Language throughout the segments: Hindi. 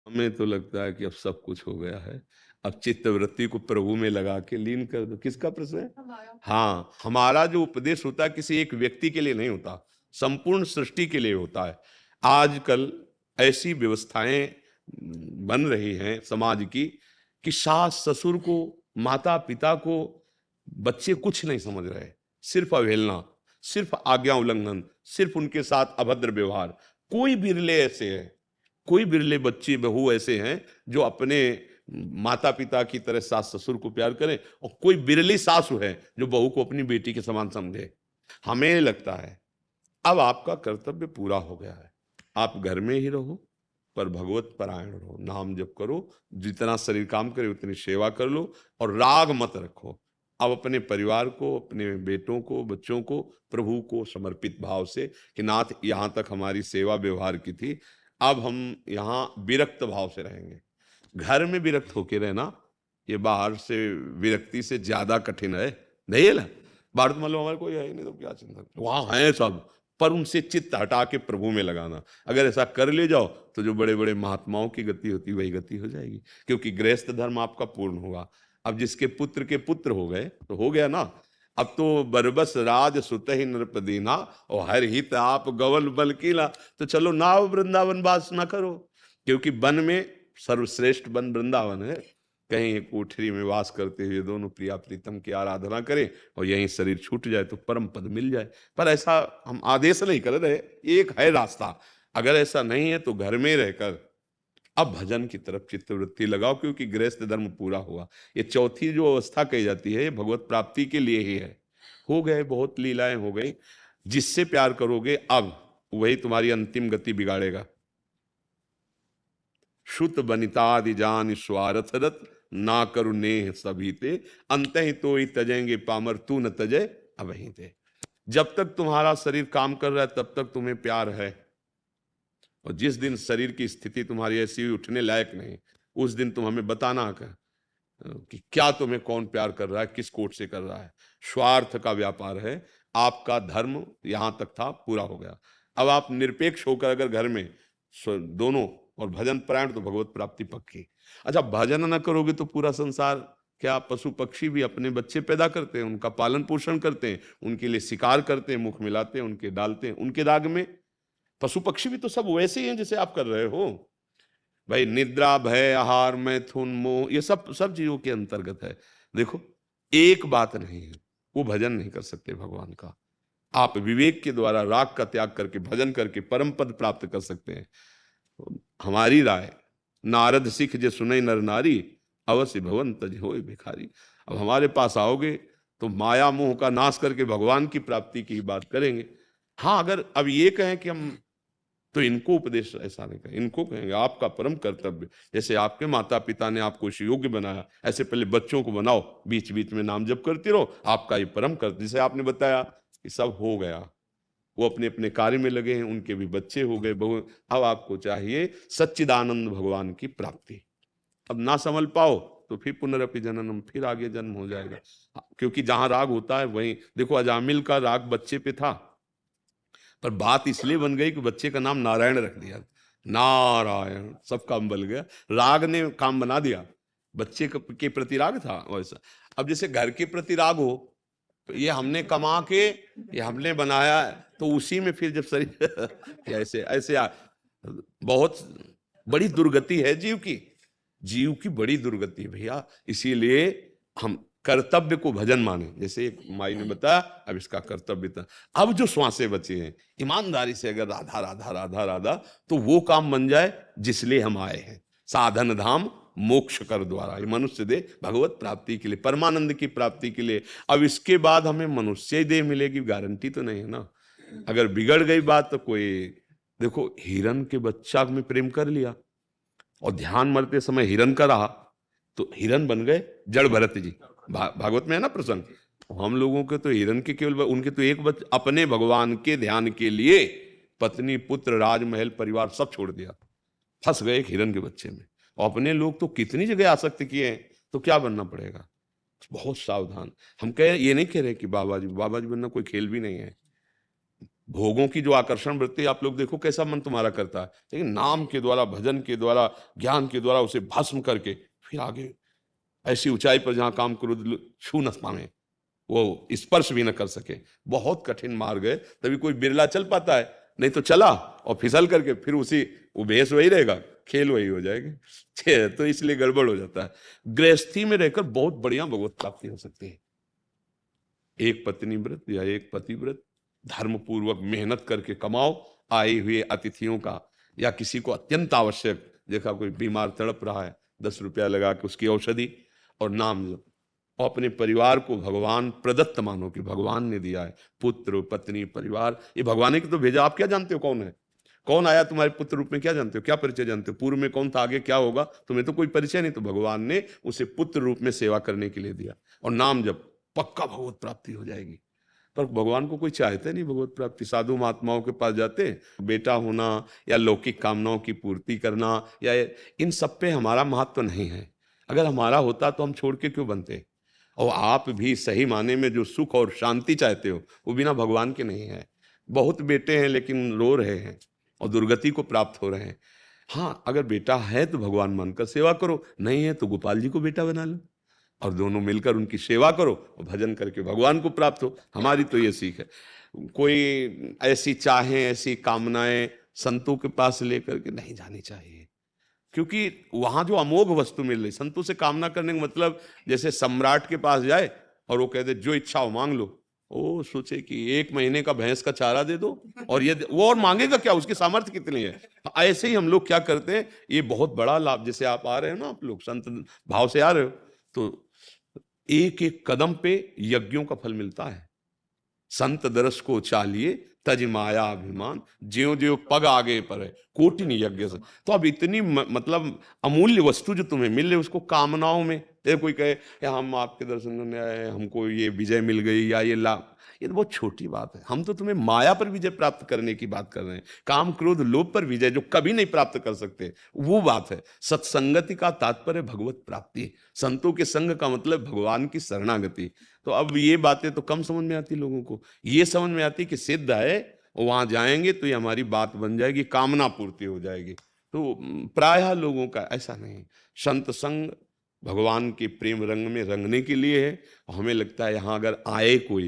हमें तो लगता है कि अब सब कुछ हो गया है। अब चित्त वृत्ति को प्रभु में लगा के लीन कर दो। किसका प्रश्न है? हाँ, हमारा जो उपदेश होता है किसी एक व्यक्ति के लिए नहीं होता, संपूर्ण सृष्टि के लिए होता है। आजकल ऐसी व्यवस्थाएं बन रही हैं समाज की कि सास ससुर को, माता पिता को बच्चे कुछ नहीं समझ रहे, सिर्फ अवहेलना, सिर्फ आज्ञा उल्लंघन, सिर्फ उनके साथ अभद्र व्यवहार। कोई बिरले ऐसे हैं, कोई बिरले बच्चे बहू ऐसे हैं जो अपने माता पिता की तरह सास ससुर को प्यार करें, और कोई बिरली सासु है जो बहू को अपनी बेटी के समान समझे। हमें लगता है अब आपका कर्तव्य पूरा हो गया है, आप घर में ही रहो पर भगवत परायण रहो, नाम जप करो, जितना शरीर काम करे उतनी सेवा कर लो, और राग मत रखो। अब अपने परिवार को, अपने बेटों को, बच्चों को प्रभु को समर्पित भाव से कि नाथ यहाँ तक हमारी सेवा व्यवहार की थी, अब हम यहाँ विरक्त भाव से रहेंगे। घर में विरक्त होके रहना ये बाहर से विरक्ति से ज्यादा कठिन है। नहीं है ना? बाहर तो मतलब हमारे कोई है ही नहीं तो क्या चिंता, वहां है सब, पर उनसे चित्त हटा के प्रभु में लगाना। अगर ऐसा कर ले जाओ तो जो बड़े बड़े महात्माओं की गति होती वही गति हो जाएगी, क्योंकि गृहस्थ धर्म आपका पूर्ण होगा। अब जिसके पुत्र के पुत्र हो गए तो हो गया ना। अब तो बरबस राज सुत ही नृपदीना और हर हित आप गवल बल कीला। तो चलो नाव वृंदावन वास ना करो, क्योंकि वन में सर्वश्रेष्ठ वन वृंदावन है। कहीं एक कोठरी में वास करते हुए दोनों प्रिया प्रीतम की आराधना करें और यहीं शरीर छूट जाए तो परम पद मिल जाए। पर ऐसा हम आदेश नहीं कर रहे, एक है रास्ता। अगर ऐसा नहीं है तो घर में रहकर अब भजन की तरफ चित्तवृत्ति लगाओ, क्योंकि गृहस्थ धर्म पूरा हुआ। ये चौथी जो अवस्था कही जाती है ये भगवत प्राप्ति के लिए ही है। हो गए, बहुत लीलाएं हो गई। जिससे प्यार करोगे अब वही तुम्हारी अंतिम गति बिगाड़ेगा। श्रुत बनितादि जान स्वार्थ रत ना करु नेह सभी ते अंत ही तो ही तजेंगे पामर तू न तजे अबही ते। जब तक तुम्हारा शरीर काम कर रहा है तब तक तुम्हें प्यार है, और जिस दिन शरीर की स्थिति तुम्हारी ऐसी हुई उठने लायक नहीं, उस दिन तुम हमें बताना कि क्या तुम्हें कौन प्यार कर रहा है, किस कोट से कर रहा है। स्वार्थ का व्यापार है। आपका धर्म यहां तक था, पूरा हो गया। अब आप निरपेक्ष होकर अगर घर में दोनों और भजन परायण तो भगवत प्राप्ति पक्की। अच्छा, भजन न करोगे तो पूरा संसार क्या, पशु पक्षी भी अपने बच्चे पैदा करते हैं, उनका पालन पोषण करते हैं, उनके लिए शिकार करते हैं, मुख मिलाते हैं, उनके डालते हैं, उनके राग में। पशु पक्षी भी तो सब वैसे ही हैं जैसे आप कर रहे हो भाई। निद्रा, भय, आहार, मैथुन, मोह, ये सब सब चीजों के अंतर्गत है। देखो, एक बात नहीं है, वो भजन नहीं कर सकते भगवान का। आप विवेक के द्वारा राग का त्याग करके भजन करके परम पद प्राप्त कर सकते हैं। हमारी राय, नारद सिख जे सुने नर नारी अवश्य भवन तज होए भिखारी। अब हमारे पास आओगे तो माया मोह का नाश करके भगवान की प्राप्ति की बात करेंगे। हाँ, अगर अब ये कहें कि हम, तो इनको उपदेश ऐसा नहीं कहें, इनको कहेंगे आपका परम कर्तव्य, जैसे आपके माता पिता ने आपको इस योग्य बनाया ऐसे पहले बच्चों को बनाओ, बीच बीच में नाम जप करते रहो, आपका ये परम कर्तव्य। जैसे आपने बताया कि सब हो गया, वो अपने अपने कार्य में लगे हैं, उनके भी बच्चे हो गए, बहु। अब आपको चाहिए सच्चिदानंद भगवान की प्राप्ति। अब ना संभल पाओ तो फिर पुनरपि जननम, फिर आगे जन्म हो जाएगा। क्योंकि जहां राग होता है वहीं, देखो अजामिल का राग बच्चे पे था, पर बात इसलिए बन गई कि बच्चे का नाम नारायण रख दिया। नारायण, सब काम बन गया, राग ने काम बना दिया। बच्चे के प्रति राग था वैसा। अब जैसे घर के प्रति राग हो तो ये हमने कमा के, ये हमने बनाया, तो उसी में फिर जब शरीर ऐसे ऐसे बहुत बड़ी दुर्गति है जीव की, जीव की बड़ी दुर्गति है भैया। इसीलिए हम कर्तव्य को भजन माने, जैसे एक माई ने बताया, अब इसका कर्तव्य था। अब जो श्वासें बचे हैं, ईमानदारी से अगर राधा राधा राधा राधा, तो वो काम बन जाए जिसलिए हम आए हैं। साधन धाम मोक्ष कर द्वारा, ये मनुष्य दे भगवत प्राप्ति के लिए, परमानंद की प्राप्ति के लिए। अब इसके बाद हमें मनुष्य देह मिलेगी, गारंटी तो नहीं है ना। अगर बिगड़ गई बात तो कोई, देखो हिरन के बच्चा में प्रेम कर लिया और ध्यान मरते समय हिरन का रहा, तो हिरन बन गए जड़ भरत जी। भागवत में है ना प्रसंग। हम लोगों के तो हिरन के केवल, उनके तो एक बच्चे अपने भगवान के ध्यान के लिए पत्नी पुत्र राजमहल परिवार सब छोड़ दिया, फंस गए एक हिरन के बच्चे में। और अपने लोग तो कितनी जगह आसक्त किए हैं, तो क्या बनना पड़ेगा। बहुत सावधान। हम कह ये नहीं कह रहे कि बाबा जी बनना कोई खेल भी नहीं है। भोगों की जो आकर्षण वृत्ति आप लोग देखो कैसा मन तुम्हारा करता है, लेकिन नाम के द्वारा, भजन के द्वारा, ज्ञान के द्वारा उसे भस्म करके फिर आगे ऐसी ऊंचाई पर जहां काम क्रोध छू न पाए, वो स्पर्श भी न कर सके। बहुत कठिन मार्ग है, तभी कोई बिरला चल पाता है, नहीं तो चला और फिसल करके फिर उसी वो भेष वही रहेगा, खेल वही हो जाएगी। तो इसलिए गड़बड़ हो जाता है। गृहस्थी में रहकर बहुत बढ़िया भगवत प्राप्ति हो सकती है। एक पत्नी व्रत या एक पति व्रत, धर्म पूर्वक मेहनत करके कमाओ, आए हुए अतिथियों का, या किसी को अत्यंत आवश्यक, देखा कोई बीमार तड़प रहा है, 10 रुपया लगा के उसकी औषधि और नाम जप, और अपने परिवार को भगवान प्रदत्त मानो कि भगवान ने दिया है, पुत्र पत्नी परिवार, ये भगवान ने तो भेजा। आप क्या जानते हो कौन है, कौन आया तुम्हारे पुत्र रूप में, क्या जानते हो, क्या परिचय जानते हो, पूर्व में कौन था, आगे क्या होगा, तुम्हें तो कोई परिचय नहीं, तो भगवान ने उसे पुत्र रूप में सेवा करने के लिए दिया। और नाम जब पक्का भगवत प्राप्ति हो जाएगी। पर भगवान को कोई चाहते नहीं भगवत प्राप्ति। साधु महात्माओं के पास जाते, बेटा होना या लौकिक कामनाओं की पूर्ति करना, या इन सब पे हमारा महत्व नहीं है। अगर हमारा होता तो हम छोड़ के क्यों बनते। और आप भी सही माने में जो सुख और शांति चाहते हो वो बिना भगवान के नहीं है। बहुत बेटे हैं लेकिन रो रहे हैं और दुर्गति को प्राप्त हो रहे हैं। हाँ, अगर बेटा है तो भगवान मानकर सेवा करो, नहीं है तो गोपाल जी को बेटा बना लो और दोनों मिलकर उनकी सेवा करो और भजन करके भगवान को प्राप्त हो। हमारी तो ये सीख है। कोई ऐसी चाहें, ऐसी कामनाएं संतों के पास लेकर के नहीं जानी चाहिए, क्योंकि वहां जो अमोघ वस्तु मिल रही, संतों से कामना करने का मतलब जैसे सम्राट के पास जाए और वो कहते जो इच्छा हो मांग लो, ओ सोचे कि 1 महीने का भैंस का चारा दे दो, और ये वो और मांगेगा क्या, उसकी सामर्थ्य कितनी है। ऐसे ही हम लोग क्या करते हैं, ये बहुत बड़ा लाभ, जैसे आप आ रहे हो ना, आप लोग संत भाव से आ रहे हो, तो एक एक कदम पे यज्ञों का फल मिलता है। संत दरस को चालिए तज माया अभिमान, ज्यो ज्यो पग आगे पर है कोटिन यज्ञ से। तो अब इतनी मतलब अमूल्य वस्तु जो तुम्हें मिल रही, उसको कामनाओं में कोई कहे या हम आपके दर्शन करने आए, हमको ये विजय मिल गई या ये लाभ, ये तो बहुत छोटी बात है। हम तो तुम्हें माया पर विजय प्राप्त करने की बात कर रहे हैं, काम क्रोध लोभ पर विजय जो कभी नहीं प्राप्त कर सकते, वो बात है। सत्संगति का तात्पर्य भगवत प्राप्ति, संतों के संग का मतलब भगवान की शरणागति। तो अब ये बातें तो कम समझ में आती लोगों को, ये समझ में आती कि सिद्ध है, वहां जाएंगे तो ये हमारी बात बन जाएगी, कामना पूर्ति हो जाएगी। तो प्रायः लोगों का ऐसा नहीं। संत संग भगवान के प्रेम रंग में रंगने के लिए है। हमें लगता है यहाँ अगर आए कोई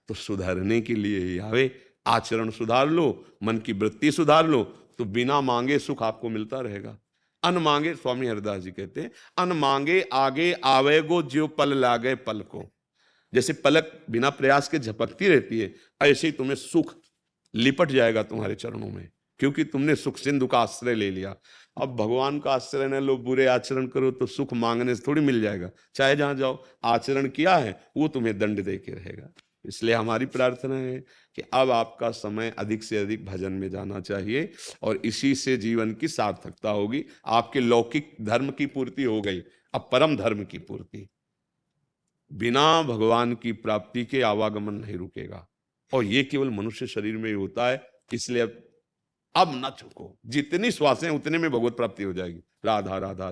तो सुधारने के लिए ही आवे। आचरण सुधार लो, मन की वृत्ति सुधार लो, तो बिना मांगे सुख आपको मिलता रहेगा। अन मांगे, स्वामी हरिदास जी कहते हैं, अन मांगे आगे आवेगो ज्यो पल लागे पल को। जैसे पलक बिना प्रयास के झपकती रहती है, ऐसे ही तुम्हें सुख लिपट जाएगा तुम्हारे चरणों में, क्योंकि तुमने सुख सिंधु का आश्रय ले लिया। अब भगवान का आश्रय न लो, बुरे आचरण करो तो सुख मांगने से थोड़ी मिल जाएगा। चाहे जहां जाओ, आचरण किया है वो तुम्हें दंड दे के रहेगा। इसलिए हमारी प्रार्थना है कि अब आपका समय अधिक से अधिक भजन में जाना चाहिए, और इसी से जीवन की सार्थकता होगी। आपके लौकिक धर्म की पूर्ति हो गई, अब परम धर्म की पूर्ति। बिना भगवान की प्राप्ति के आवागमन नहीं रुकेगा, और ये केवल मनुष्य शरीर में ही होता है। इसलिए अब न चुको, जितनी श्वासें उतने में भगवत प्राप्ति हो जाएगी। राधा राधा।